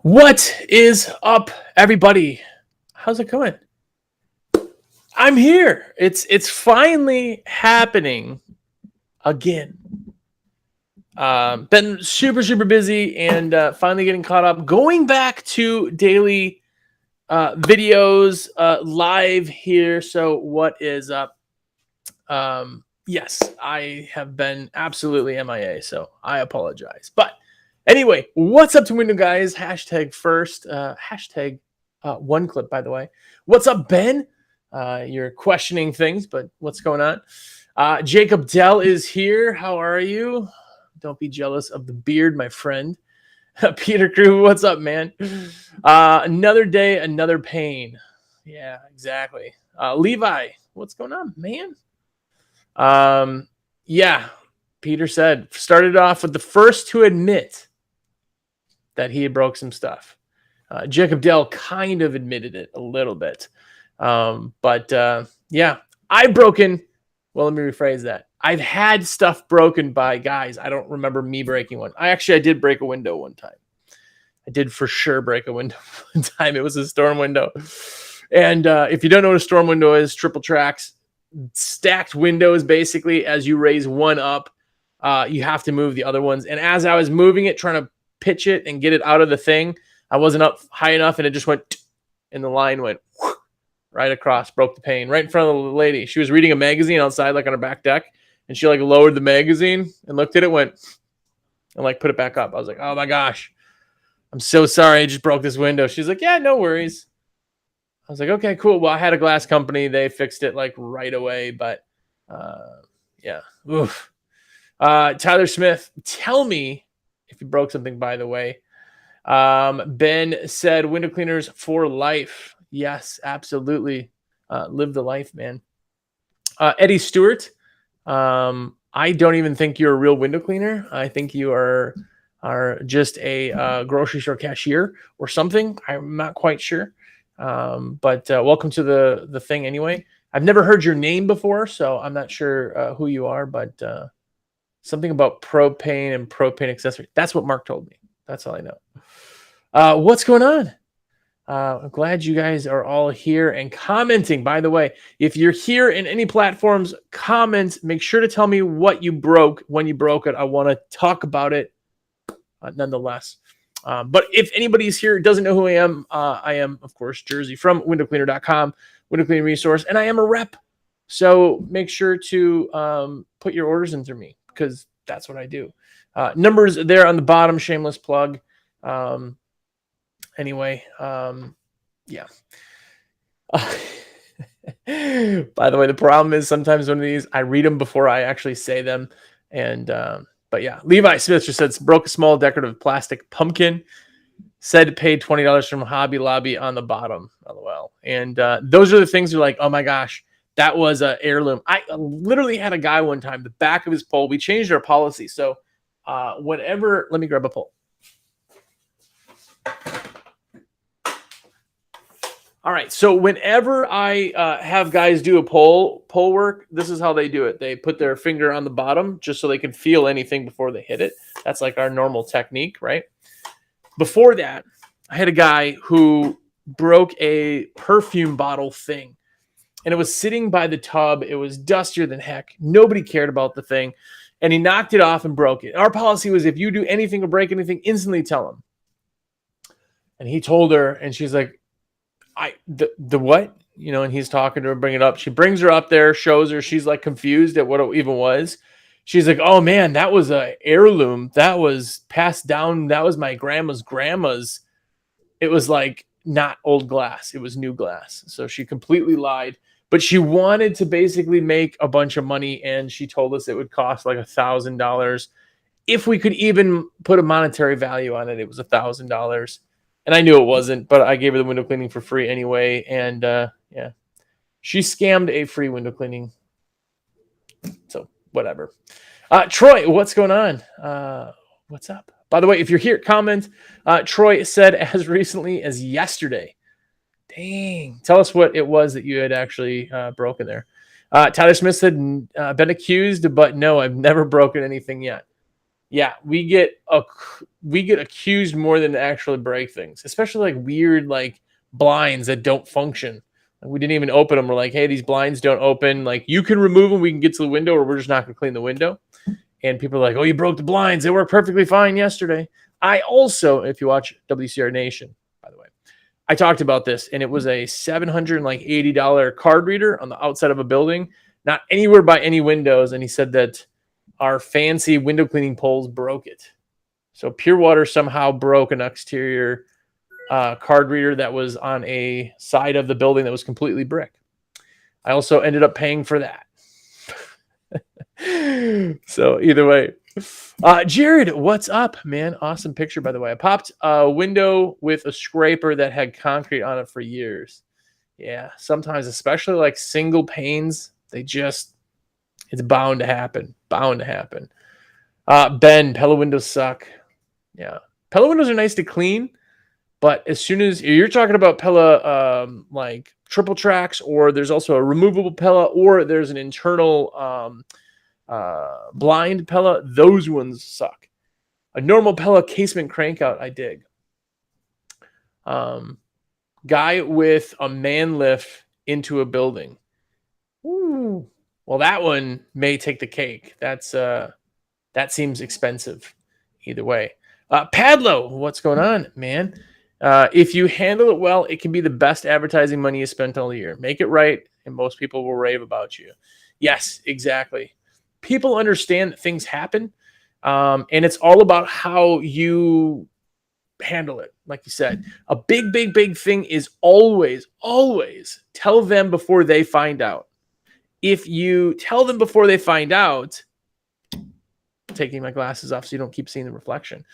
What is up, everybody? How's it going? I'm here. It's finally happening again. Been super busy and finally getting caught up. Going back to daily videos live here. So what is up? Yes, I have been absolutely MIA, so I apologize. But anyway, what's up to window guys? Hashtag first. Hashtag one clip, by the way. What's up, Ben? You're questioning things, but what's going on? Jacob Dell is here. How are you? Don't be jealous of the beard, my friend. Peter Crew, what's up, man? Another day, another pain. Yeah, exactly. Levi, what's going on, man? Yeah, Peter said, started off with the first to admit that he had broke some stuff. Jacob Dell kind of admitted it a little bit. Yeah, I've broken, well, let me rephrase that. I've had stuff broken by guys. I don't remember me breaking one. I did break a window one time. I did for sure break a window one time. It was a storm window. And if you don't know what a storm window is, triple tracks, stacked windows. Basically, as you raise one up, you have to move the other ones. And as I was moving it, trying to pitch it and get it out of the thing, I wasn't up high enough, and it just went, and the line went right across, broke the pane right in front of the lady. She was reading a magazine outside, like on her back deck, and she like lowered the magazine and looked at it, went, and like put it back up. I was like, oh my gosh, I'm so sorry, I just broke this window. She's like, yeah, no worries. I was like, okay, cool. Well, I had a glass company. They fixed it like right away. But yeah. Oof. Tyler Smith, tell me if you broke something, by the way. Ben said window cleaners for life. Yes, absolutely. Live the life, man. Eddie Stewart, I don't even think you're a real window cleaner. I think you are just a grocery store cashier or something. I'm not quite sure. But welcome to the thing anyway. I've never heard your name before, so I'm not sure who you are, but something about propane and propane accessory. That's what Mark told me. That's all I know. What's going on? I'm glad you guys are all here and commenting. By the way, if you're here in any platforms, comment. Make sure to tell me what you broke, when you broke it. I want to talk about it nonetheless. But if anybody's here doesn't know who I am, of course, Jersey from windowcleaner.com, window cleaning resource, and I am a rep. So make sure to put your orders in through me because that's what I do. Numbers there on the bottom, shameless plug. Anyway, yeah. By the way, the problem is sometimes one of these, I read them before I actually say them. And but yeah, Levi Smith just said broke a small decorative plastic pumpkin. Said paid $20 from Hobby Lobby on the bottom. LOL. And those are the things you're like, oh my gosh, that was an heirloom. I literally had a guy one time, the back of his pole. We changed our policy, so whenever. Let me grab a pole. All right, so whenever I have guys do a pole work, this is how they do it. They put their finger on the bottom just so they can feel anything before they hit it. That's like our normal technique, right? Before that, I had a guy who broke a perfume bottle thing, and it was sitting by the tub. It was dustier than heck. Nobody cared about the thing, and he knocked it off and broke it. Our policy was if you do anything or break anything, instantly tell him. And he told her, and she's like, the what? You know, and he's talking to her, bring it up. She brings her up there, shows her. She's like confused at what it even was. She's like, oh man, that was a heirloom. That was passed down. That was my grandma's. It was like not old glass. It was new glass. So she completely lied. But she wanted to basically make a bunch of money, and she told us it would cost like $1,000. If we could even put a monetary value on it, it was $1,000. And I knew it wasn't, but I gave her the window cleaning for free anyway. And yeah, she scammed a free window cleaning. So whatever. Troy, what's going on? What's up? By the way, if you're here, comment. Troy said as recently as yesterday. Dang. Tell us what it was that you had actually broken there. Tyler Smith said, been accused, but no, I've never broken anything yet. Yeah, we get accused more than to actually break things, especially like weird like blinds that don't function. Like, we didn't even open them. We're like, hey, these blinds don't open. Like, you can remove them. We can get to the window, or we're just not going to clean the window. And people are like, oh, you broke the blinds. They worked perfectly fine yesterday. I also, if you watch WCR Nation, by the way, I talked about this, and it was a $780 card reader on the outside of a building, not anywhere by any windows. And he said that our fancy window cleaning poles broke it. So Pure Water somehow broke an exterior card reader that was on a side of the building that was completely brick. I also ended up paying for that. So either way, Jared, what's up, man? Awesome picture, by the way. I popped a window with a scraper that had concrete on it for years. Yeah, sometimes, especially like single panes, it's bound to happen. Bound to happen. Ben, Pella windows suck. Yeah, Pella windows are nice to clean, but as soon as you're talking about Pella, like triple tracks, or there's also a removable Pella, or there's an internal blind Pella, those ones suck. A normal Pella casement crankout, I dig. Guy with a man lift into a building. Ooh. Well, that one may take the cake. That seems expensive. Either way, Padlo, what's going on, man? If you handle it well, it can be the best advertising money you spent all year. Make it right, and most people will rave about you. Yes, exactly. People understand that things happen, and it's all about how you handle it. Like you said, a big thing is always tell them before they find out. If you tell them before they find out, taking my glasses off so you don't keep seeing the reflection.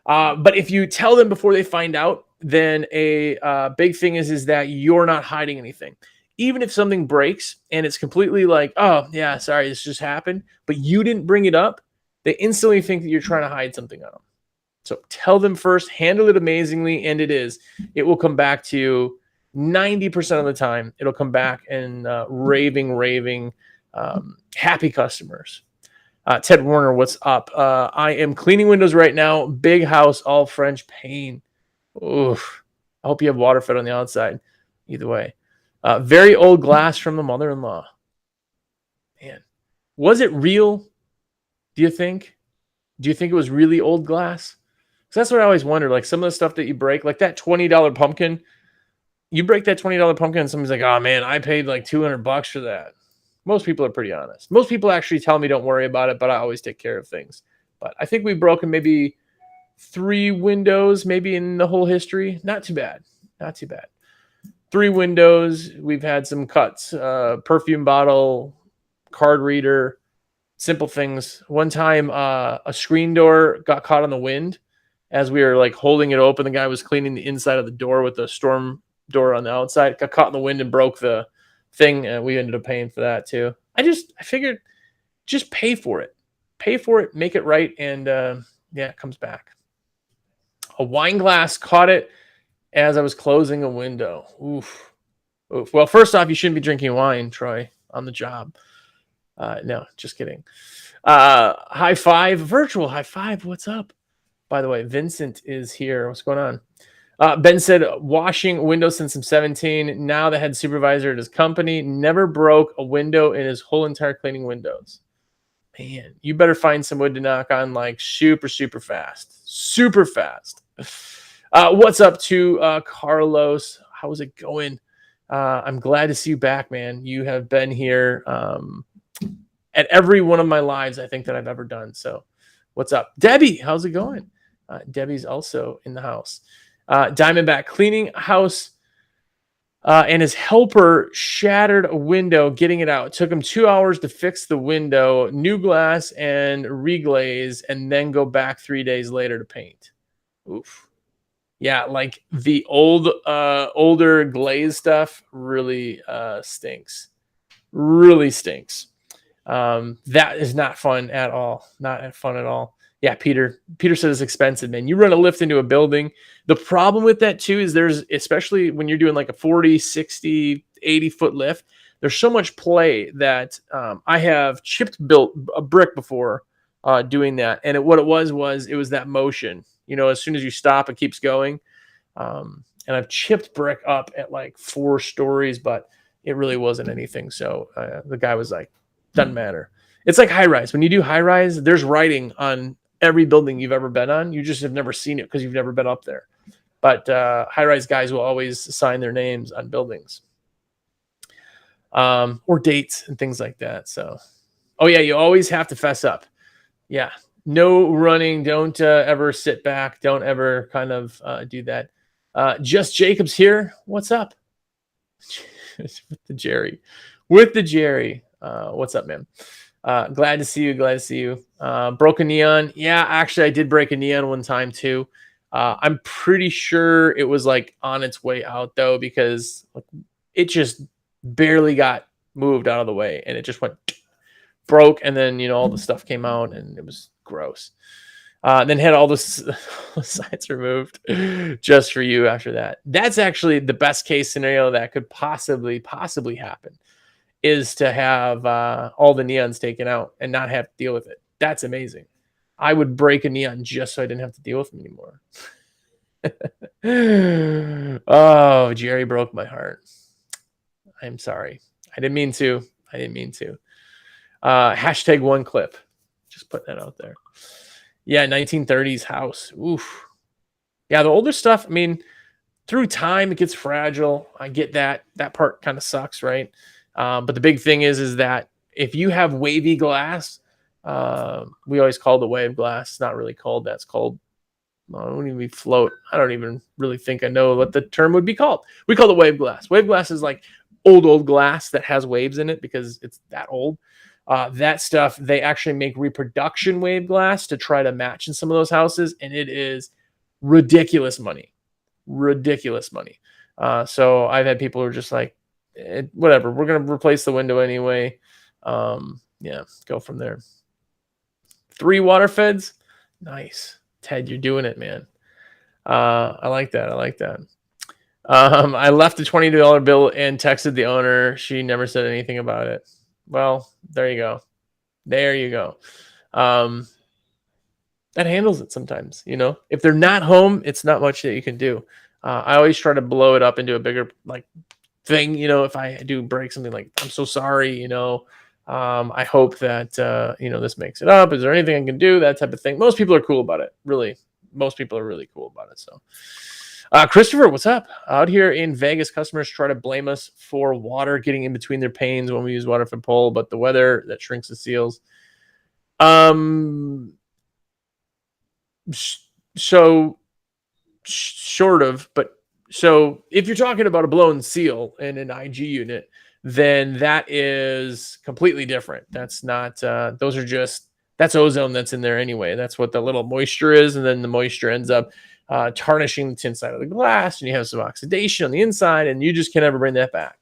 But if you tell them before they find out, then a big thing is that you're not hiding anything. Even if something breaks and it's completely like, oh, yeah, sorry, this just happened, but you didn't bring it up, they instantly think that you're trying to hide something on them. So tell them first, handle it amazingly, and it will come back to you 90% of the time. It'll come back and raving, happy customers. Ted Warner, what's up? I am cleaning windows right now. Big house, all French paint. Oof. I hope you have water fed on the outside. Either way. Very old glass from the mother-in-law. Man. Was it real? Do you think? Do you think it was really old glass? Because that's what I always wonder. Like some of the stuff that you break, like that $20 pumpkin. You break that $20 pumpkin and somebody's like, oh man, I paid like $200 for that. Most people are pretty honest. Most people actually tell me don't worry about it, but I always take care of things. But I think we've broken maybe 3 windows, maybe in the whole history. Not too bad. Not too bad. 3 windows. We've had some cuts. Perfume bottle, card reader, simple things. One time, a screen door got caught on the wind as we were like holding it open. The guy was cleaning the inside of the door with the storm door on the outside. It got caught in the wind and broke the thing, and we ended up paying for that too. I figured just pay for it, make it right, and it comes back. A wine glass caught it as I was closing a window. Oof. Well, first off, you shouldn't be drinking wine, Troy, on the job. No, just kidding. High five, virtual high five. What's up? By the way, Vincent is here. What's going on? Ben said, washing windows since I'm 17. Now the head supervisor at his company. Never broke a window in his whole entire cleaning windows. Man, you better find some wood to knock on like super fast. Super fast. What's up to Carlos? How's it going? I'm glad to see you back, man. You have been here at every one of my lives, I think, that I've ever done. So what's up? Debbie, how's it going? Debbie's also in the house. Diamondback cleaning house, and his helper shattered a window getting it out. It took him 2 hours to fix the window, new glass and reglaze, and then go back 3 days later to paint. Oof. Yeah, like the older glaze stuff really stinks. Really stinks. That is not fun at all. Not fun at all. Yeah, Peter said it's expensive, man. You run a lift into a building. The problem with that too is especially when you're doing like a 40, 60, 80 foot lift, there's so much play that I have built a brick before doing that. And what it was it was that motion. As soon as you stop, it keeps going. And I've chipped brick up at like 4 stories, but it really wasn't anything. So the guy was like, doesn't matter. It's like high rise. When you do high rise, there's writing on every building you've ever been on. You just have never seen it because you've never been up there. But high rise guys will always sign their names on buildings, or dates and things like that. So, oh yeah, you always have to fess up. Yeah, no running. Don't ever sit back. Don't ever kind of do that. Just Jacobs here. What's up? With the Jerry. What's up, man? Glad to see you. Broke a neon. Yeah, actually, I did break a neon one time too. I'm pretty sure it was like on its way out though, because it just barely got moved out of the way and it just went broke. And then, all the stuff came out and it was gross. Then had all the sides removed just for you after that. That's actually the best case scenario that could possibly happen, is to have all the neons taken out and not have to deal with it. That's amazing. I would break a neon just so I didn't have to deal with them anymore. Oh, Jerry broke my heart. I'm sorry. I didn't mean to. Hashtag one clip. Just put that out there. Yeah, 1930s house. Oof. Yeah, the older stuff, I mean, through time, it gets fragile. I get that. That part kind of sucks, right? But the big thing is that if you have wavy glass, we always call the wave glass. It's not really called that. It's called, I don't even float. I don't even really think I know what the term would be called. We call it wave glass. Wave glass is like old glass that has waves in it because it's that old. That stuff, they actually make reproduction wave glass to try to match in some of those houses, and it is ridiculous money. So I've had people who are just like, whatever, we're going to replace the window anyway. Yeah, go from there. 3 water feds. Nice. Ted, you're doing it, man. I like that. I left a $20 bill and texted the owner. She never said anything about it. Well, there you go. That handles it sometimes, if they're not home, it's not much that you can do. I always try to blow it up into a bigger thing. If I do break something, like, I'm so sorry, I hope that, this makes it up. Is there anything I can do? That type of thing. Most people are cool about it. Really. Most people are really cool about it. So, Christopher, what's up? Out here in Vegas, customers try to blame us for water getting in between their panes when we use water from pole, but the weather that shrinks the seals. So sort of, but so if you're talking about a blown seal in an IG unit, then that is completely different. That's not, that's ozone that's in there anyway. That's what the little moisture is. And then the moisture ends up tarnishing the inside of the glass, and you have some oxidation on the inside, and you just can never bring that back.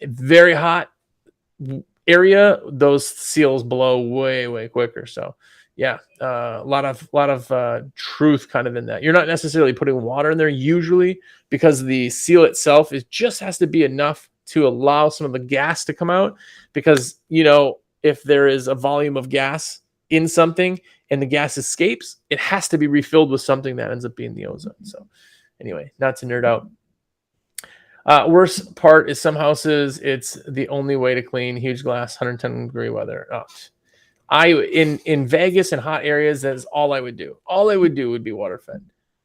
Very hot area, those seals blow way quicker. So yeah, a lot of truth kind of in that. You're not necessarily putting water in there usually, because the seal itself just has to be enough to allow some of the gas to come out, because if there is a volume of gas in something and the gas escapes, it has to be refilled with something that ends up being the ozone. So anyway, not to nerd out. Worst part is some houses, it's the only way to clean huge glass, 110-degree weather. In Vegas and hot areas, that is all I would do. All I would do would be water fed.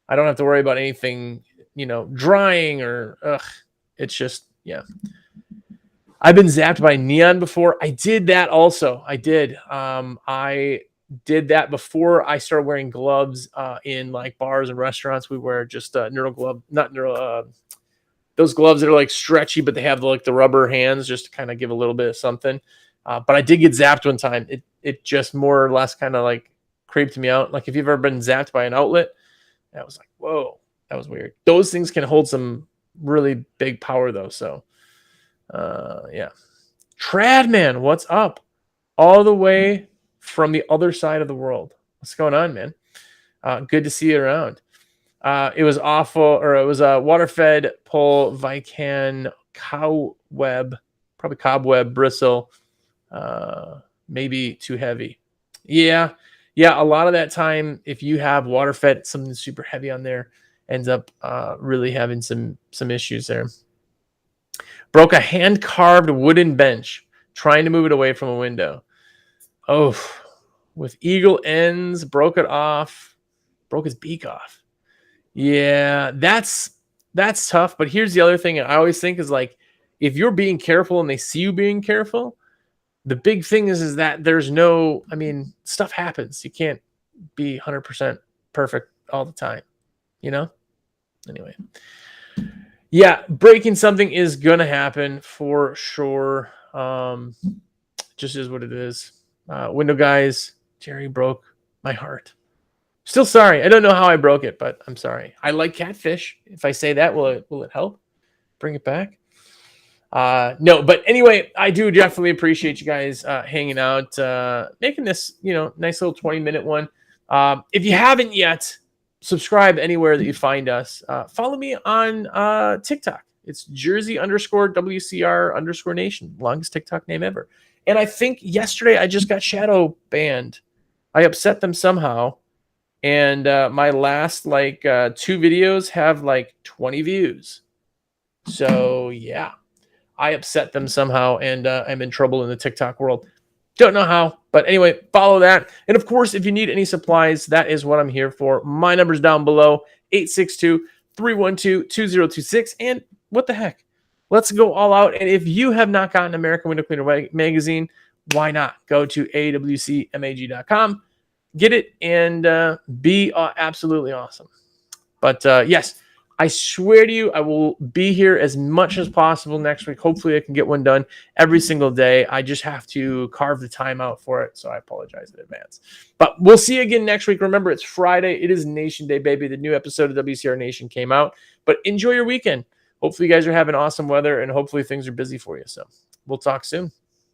I don't have to worry about anything, drying or it's just, yeah. I've been zapped by neon before. I did that also. I did that before I started wearing gloves in like bars and restaurants. We wear just those gloves that are like stretchy, but they have the rubber hands just to kind of give a little bit of something. But I did get zapped one time. It just more or less kind of like creeped me out. Like if you've ever been zapped by an outlet, that was like, whoa, that was weird. Those things can hold some really big power though. So yeah. Tradman, what's up? All the way from the other side of the world. What's going on, man? Good to see you around. It was awful, or it was a water-fed pole, Vican, cobweb bristle, maybe too heavy. Yeah. Yeah. A lot of that time, if you have water fed, something super heavy on there ends up really having some issues there. Broke a hand carved wooden bench trying to move it away from a window. Oh, with eagle ends, broke it off, broke his beak off. Yeah, that's tough. But here's the other thing I always think is like, if you're being careful and they see you being careful, the big thing is that there's no, I mean, stuff happens. You can't be 100% perfect all the time, you know? Anyway. Yeah, breaking something is going to happen for sure. Just is what it is. Window guys, Jerry broke my heart. Still sorry. I don't know how I broke it, but I'm sorry. I like catfish. If I say that, will it help bring it back? No, but anyway, I do definitely appreciate you guys hanging out, making this, nice little 20-minute one. If you haven't yet, subscribe anywhere that you find us. Follow me on TikTok. It's Jersey_WCR_nation, longest TikTok name ever. And I think yesterday I just got shadow banned. I upset them somehow. And my last 2 videos have 20 views. So yeah, I upset them somehow, and I'm in trouble in the TikTok world. Don't know how, but anyway, follow that. And of course, if you need any supplies, that is what I'm here for. My number's down below, 862-312-2026. And what the heck? Let's go all out. And if you have not gotten American Window Cleaner magazine, why not? Go to awcmag.com, get it, and be absolutely awesome. But yes, I swear to you, I will be here as much as possible next week. Hopefully I can get one done every single day. I just have to carve the time out for it, so I apologize in advance. But we'll see you again next week. Remember, it's Friday. It is Nation Day, baby. The new episode of WCR Nation came out. But enjoy your weekend. Hopefully you guys are having awesome weather, and hopefully things are busy for you. So we'll talk soon.